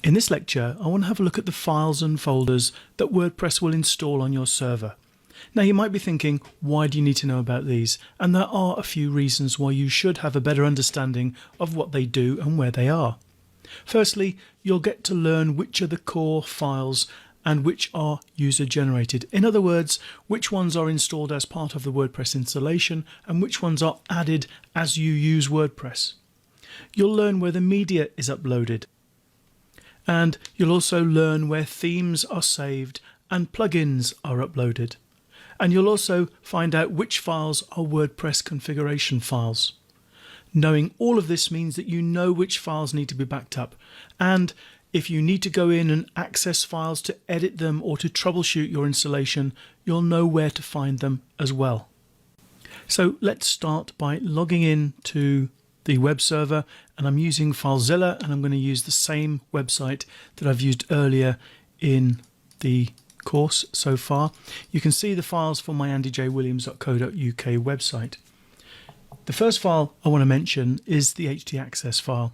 In this lecture, I want to have a look at the files and folders that WordPress will install on your server. Now you might be thinking, why do you need to know about these? And there are a few reasons why you should have a better understanding of what they do and where they are. Firstly, you'll get to learn which are the core files and which are user generated. In other words, which ones are installed as part of the WordPress installation and which ones are added as you use WordPress. You'll learn where the media is uploaded. And you'll also learn where themes are saved and plugins are uploaded. And you'll also find out which files are WordPress configuration files. Knowing all of this means that you know which files need to be backed up. And if you need to go in and access files to edit them or to troubleshoot your installation, you'll know where to find them as well. So let's start by logging in to the web server, and I'm using FileZilla, and I'm going to use the same website that I've used earlier in the course so far. You can see the files for my andyjwilliams.co.uk website. The first file I want to mention is the htaccess file.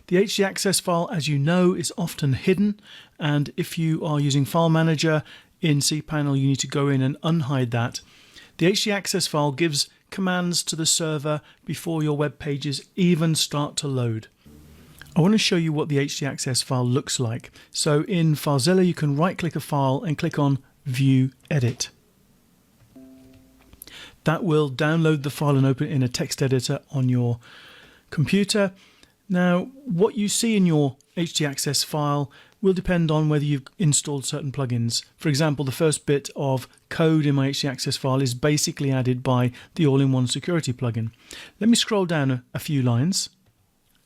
The htaccess file, as you know, is often hidden, and if you are using File Manager in cPanel, you need to go in and unhide that. The htaccess file gives commands to the server before your web pages even start to load. I want to show you what the htaccess file looks like. So in FileZilla, you can right click a file and click on View Edit. That will download the file and open it in a text editor on your computer. Now, what you see in your htaccess file will depend on whether you've installed certain plugins. For example, the first bit of code in my htaccess file is basically added by the all-in-one security plugin. Let me scroll down a few lines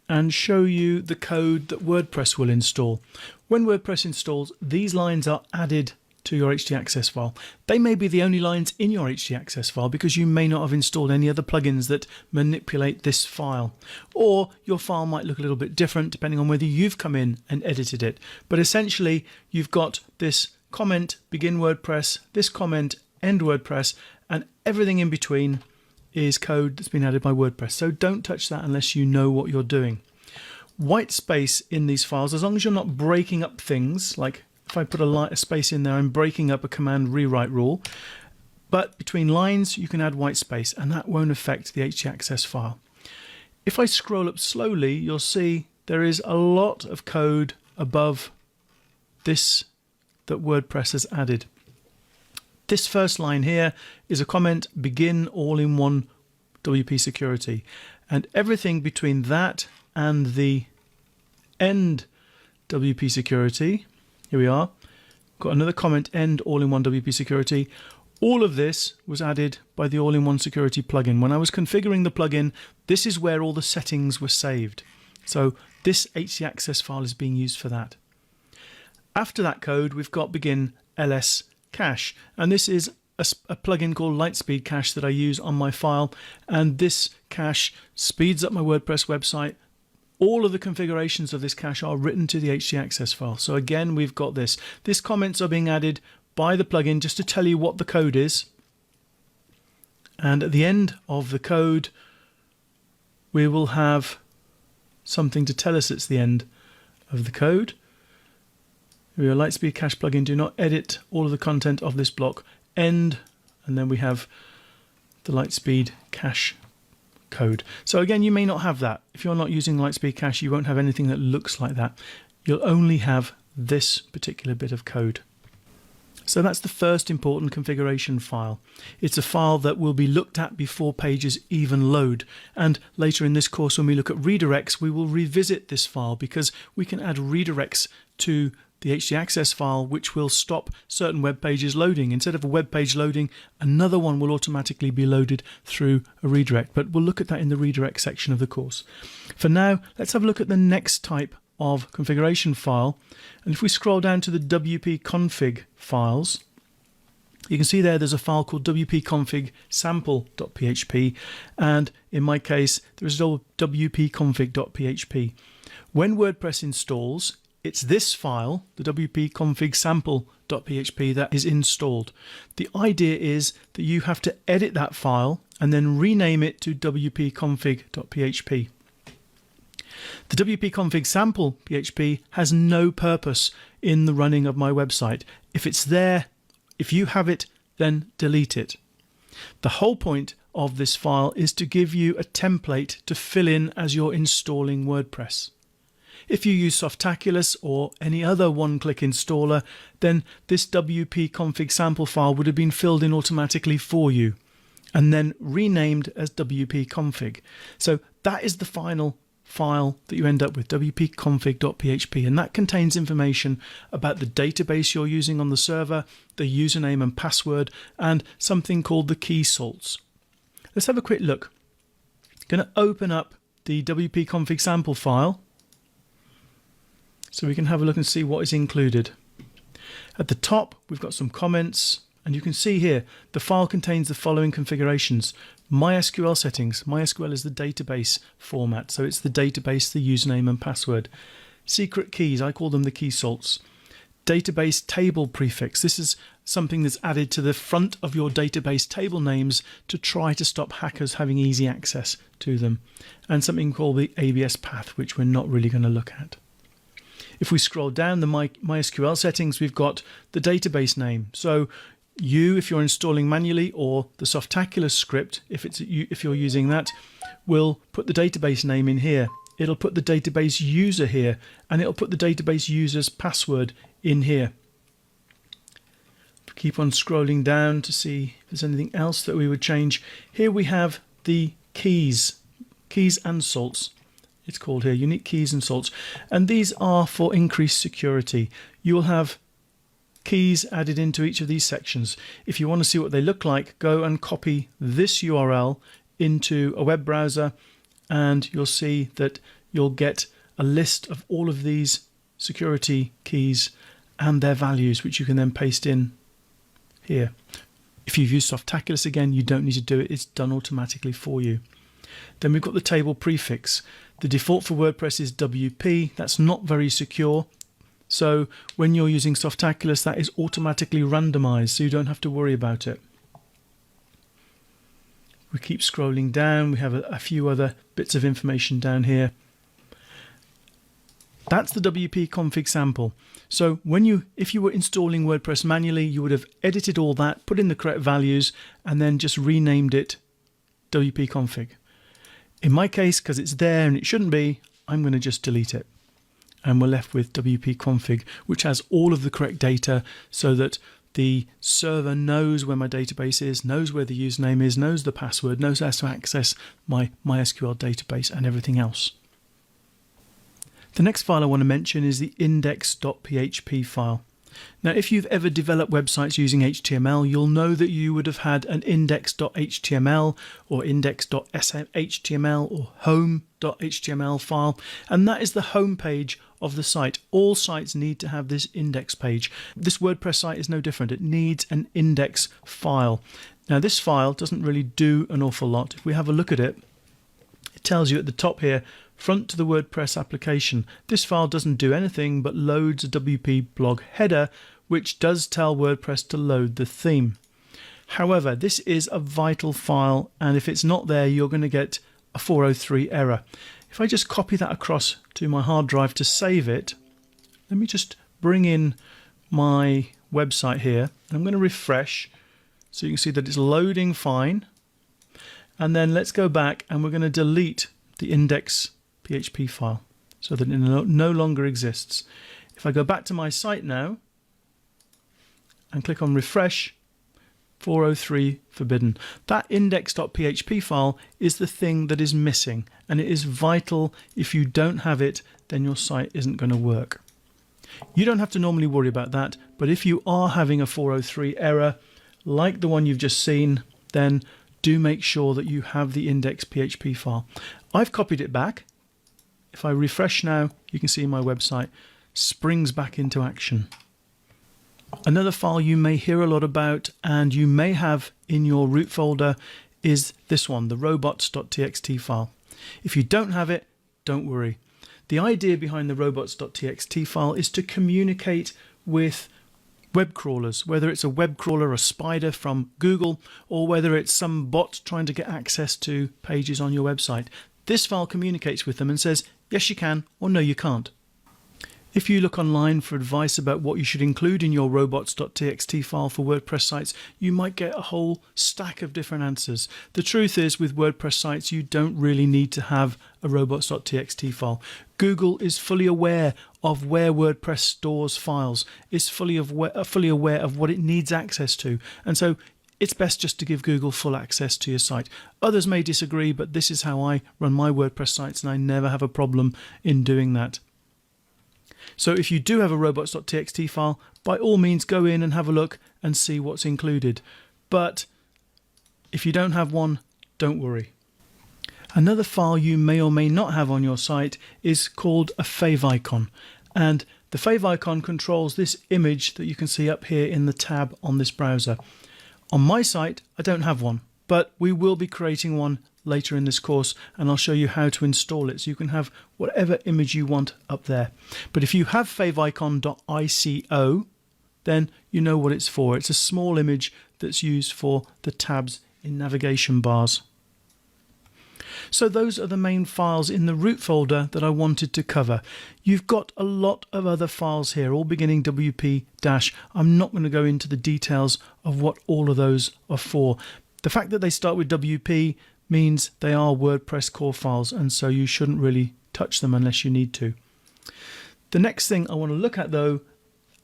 and show you the code that WordPress will install. When WordPress installs, these lines are added to your htaccess file. They may be the only lines in your htaccess file because you may not have installed any other plugins that manipulate this file. Or your file might look a little bit different depending on whether you've come in and edited it. But essentially, you've got this comment begin WordPress, this comment end WordPress, and everything in between is code that's been added by WordPress. So don't touch that unless you know what you're doing. White space in these files, as long as you're not breaking up things, like if I put a space in there, I'm breaking up a command rewrite rule. But between lines, you can add white space, and that won't affect the htaccess file. If I scroll up slowly, you'll see there is a lot of code above this that WordPress has added. This first line here is a comment, begin all-in-one WP security. And everything between that and the end WP security, here we are, got another comment, end all-in-one WP security. All of this was added by the all-in-one security plugin. When I was configuring the plugin, this is where all the settings were saved. So this htaccess file is being used for that. After that code, we've got begin ls cache, and this is a plugin called Lightspeed Cache that I use on my file, and this cache speeds up my WordPress website. All of the configurations of this cache are written to the htaccess file. So again, we've got this. These comments are being added by the plugin just to tell you what the code is. And at the end of the code, we will have something to tell us it's the end of the code. We are Lightspeed Cache plugin. Do not edit all of the content of this block. End, and then we have the Lightspeed Cache code. So again, you may not have that. If you're not using Lightspeed Cache, you won't have anything that looks like that. You'll only have this particular bit of code. So that's the first important configuration file. It's a file that will be looked at before pages even load. And later in this course, when we look at redirects, we will revisit this file because we can add redirects to the htaccess file, which will stop certain web pages loading. Instead of a web page loading, another one will automatically be loaded through a redirect. But we'll look at that in the redirect section of the course. For now, let's have a look at the next type of configuration file. And if we scroll down to the WP config files, you can see there's a file called wp-config sample.php, and in my case, there is wp-config.php. When WordPress installs, it's this file, the wp-config sample.php, that is installed. The idea is that you have to edit that file and then rename it to wp-config.php. The wp-config sample PHP has no purpose in the running of my website. If it's there, if you have it, then delete it. The whole point of this file is to give you a template to fill in as you're installing WordPress. If you use Softaculous or any other one-click installer, then this wp-config sample file would have been filled in automatically for you and then renamed as wp-config. So that is the final file that you end up with, wp-config.php, and that contains information about the database you're using on the server, the username and password, and something called the key salts. Let's have a quick look. I'm going to open up the wp-config sample file so we can have a look and see what is included. At the top, we've got some comments, and you can see here the file contains the following configurations. MySQL settings. MySQL is the database format, so it's the database, the username and password. Secret keys, I call them the key salts. Database table prefix. This is something that's added to the front of your database table names to try to stop hackers having easy access to them. And something called the ABS path, which we're not really going to look at. If we scroll down the MySQL settings, we've got the database name. So if you're installing manually, or the Softaculous script, if you're using that, will put the database name in here. It'll put the database user here, and it'll put the database user's password in here. Keep on scrolling down to see if there's anything else that we would change. Here we have the keys and salts. It's called here, unique keys and salts. And these are for increased security. You will have keys added into each of these sections. If you want to see what they look like, go and copy this URL into a web browser, and you'll see that you'll get a list of all of these security keys and their values, which you can then paste in here. If you've used Softaculous again, you don't need to do it. It's done automatically for you. Then we've got the table prefix. The default for WordPress is WP. That's not very secure. So when you're using Softaculous, that is automatically randomized, so you don't have to worry about it. We keep scrolling down. We have a few other bits of information down here. That's the wp-config sample. So if you were installing WordPress manually, you would have edited all that, put in the correct values, and then just renamed it wp-config. In my case, because it's there and it shouldn't be, I'm going to just delete it. And we're left with wp-config, which has all of the correct data so that the server knows where my database is, knows where the username is, knows the password, knows how to access my MySQL database and everything else. The next file I want to mention is the index.php file. Now, if you've ever developed websites using HTML, you'll know that you would have had an index.html or index.html or home.html file, and that is the home page of the site. All sites need to have this index page. This WordPress site is no different. It needs an index file. Now, this file doesn't really do an awful lot. If we have a look at it, it tells you at the top here, front to the WordPress application. This file doesn't do anything but loads a WP blog header, which does tell WordPress to load the theme. However, this is a vital file, and if it's not there, you're going to get a 403 error. If I just copy that across to my hard drive to save it, let me just bring in my website here, and I'm going to refresh so you can see that it's loading fine. And then let's go back, and we're going to delete the index.php file so that it no longer exists. If I go back to my site now and click on refresh, 403 forbidden. That index.php file is the thing that is missing, and it is vital. If you don't have it, then your site isn't going to work. You don't have to normally worry about that, but if you are having a 403 error like the one you've just seen, then do make sure that you have the index.php file. I've copied it back. If I refresh now, you can see my website springs back into action. Another file you may hear a lot about and you may have in your root folder is this one, the robots.txt file. If you don't have it, don't worry. The idea behind the robots.txt file is to communicate with web crawlers, whether it's a web crawler, a spider from Google, or whether it's some bot trying to get access to pages on your website. This file communicates with them and says, Yes, you can, or no, you can't. If you look online for advice about what you should include in your robots.txt file for WordPress sites, you might get a whole stack of different answers. The truth is, with WordPress sites, you don't really need to have a robots.txt file. Google is fully aware of where WordPress stores files, is fully aware of what it needs access to, and so it's best just to give Google full access to your site. Others may disagree, but this is how I run my WordPress sites, and I never have a problem in doing that. So if you do have a robots.txt file, by all means go in and have a look and see what's included. But if you don't have one, don't worry. Another file you may or may not have on your site is called a favicon. And the favicon controls this image that you can see up here in the tab on this browser. On my site, I don't have one, but we will be creating one later in this course, and I'll show you how to install it so you can have whatever image you want up there. But if you have favicon.ico, then you know what it's for. It's a small image that's used for the tabs in navigation bars. So those are the main files in the root folder that I wanted to cover. You've got a lot of other files here, all beginning WP-. I'm not going to go into the details of what all of those are for. The fact that they start with WP means they are WordPress core files, and so you shouldn't really touch them unless you need to. The next thing I want to look at though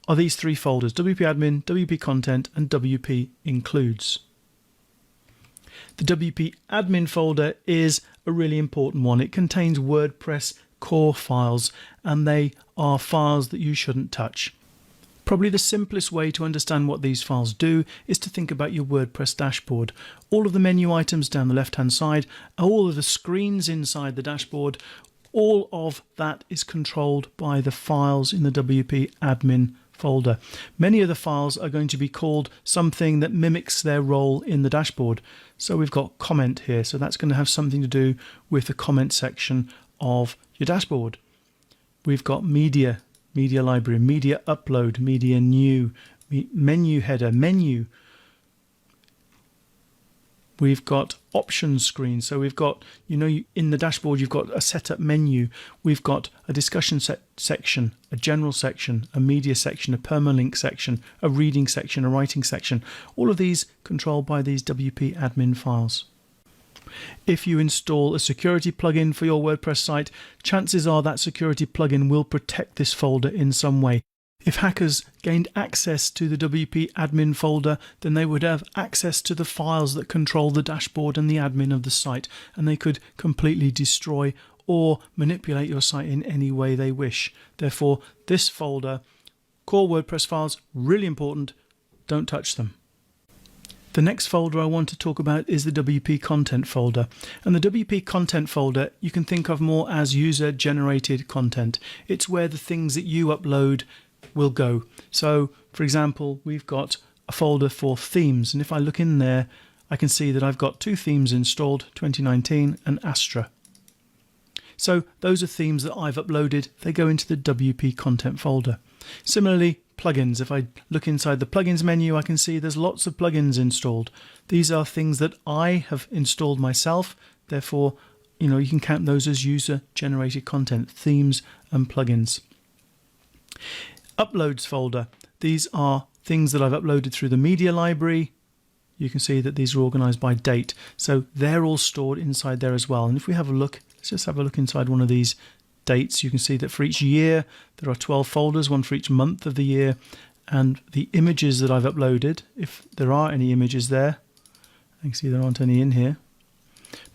are these three folders: WP admin, WP content, and WP includes. The WP admin folder is a really important one. It contains WordPress core files, and they are files that you shouldn't touch. Probably the simplest way to understand what these files do is to think about your WordPress dashboard. All of the menu items down the left-hand side, all of the screens inside the dashboard, all of that is controlled by the files in the WP admin folder. Many of the files are going to be called something that mimics their role in the dashboard. So we've got comment here, so that's going to have something to do with the comment section of your dashboard. We've got media library, media upload, media new, menu header, menu. We've got options screen. So we've got, in the dashboard, you've got a setup menu. We've got a discussion section, a general section, a media section, a permalink section, a reading section, a writing section. All of these controlled by these WP admin files. If you install a security plugin for your WordPress site, chances are that security plugin will protect this folder in some way. If hackers gained access to the WP admin folder, then they would have access to the files that control the dashboard and the admin of the site, and they could completely destroy or manipulate your site in any way they wish. Therefore, this folder, core WordPress files, really important. Don't touch them. The next folder I want to talk about is the WP content folder. And the WP content folder you can think of more as user-generated content. It's where the things that you upload will go. So, for example, we've got a folder for themes, and if I look in there, I can see that I've got two themes installed, 2019 and Astra. So those are themes that I've uploaded. They go into the WP content folder. Similarly, plugins. If I look inside the plugins menu, I can see there's lots of plugins installed. These are things that I have installed myself. Therefore, you can count those as user-generated content, themes and plugins. Uploads folder. These are things that I've uploaded through the media library. You can see that these are organized by date. So they're all stored inside there as well. And if we have a look, let's just have a look inside one of these dates. You can see that for each year, there are 12 folders, one for each month of the year. And the images that I've uploaded, if there are any images there, you can see there aren't any in here.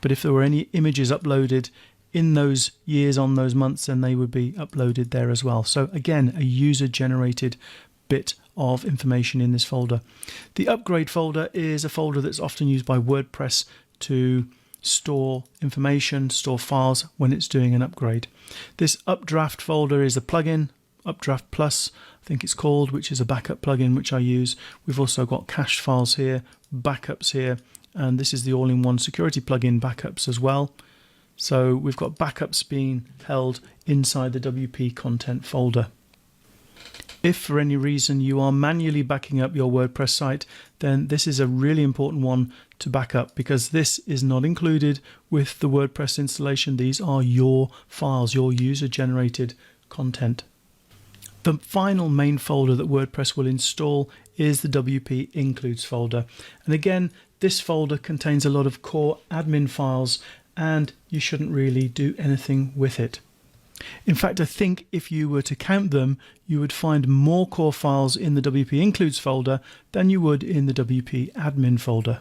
But if there were any images uploaded in those years, on those months, then they would be uploaded there as well. So again, a user-generated bit of information in this folder. The upgrade folder is a folder that's often used by WordPress to store information, store files when it's doing an upgrade. This updraft folder is a plugin, Updraft Plus, I think it's called, which is a backup plugin which I use. We've also got cached files here, backups here, and this is the all-in-one security plugin backups as well. So we've got backups being held inside the WP content folder. If for any reason you are manually backing up your WordPress site, then this is a really important one to back up, because this is not included with the WordPress installation. These are your files, your user-generated content. The final main folder that WordPress will install is the WP Includes folder. And again, this folder contains a lot of core admin files, and you shouldn't really do anything with it. In fact, I think if you were to count them, you would find more core files in the WP Includes folder than you would in the WP Admin folder.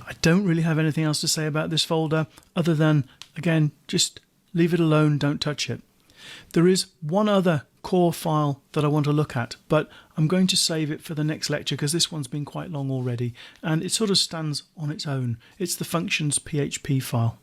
I don't really have anything else to say about this folder other than, again, just leave it alone, don't touch it. There is one other core file that I want to look at, but I'm going to save it for the next lecture because this one's been quite long already and it sort of stands on its own. It's the functions PHP file.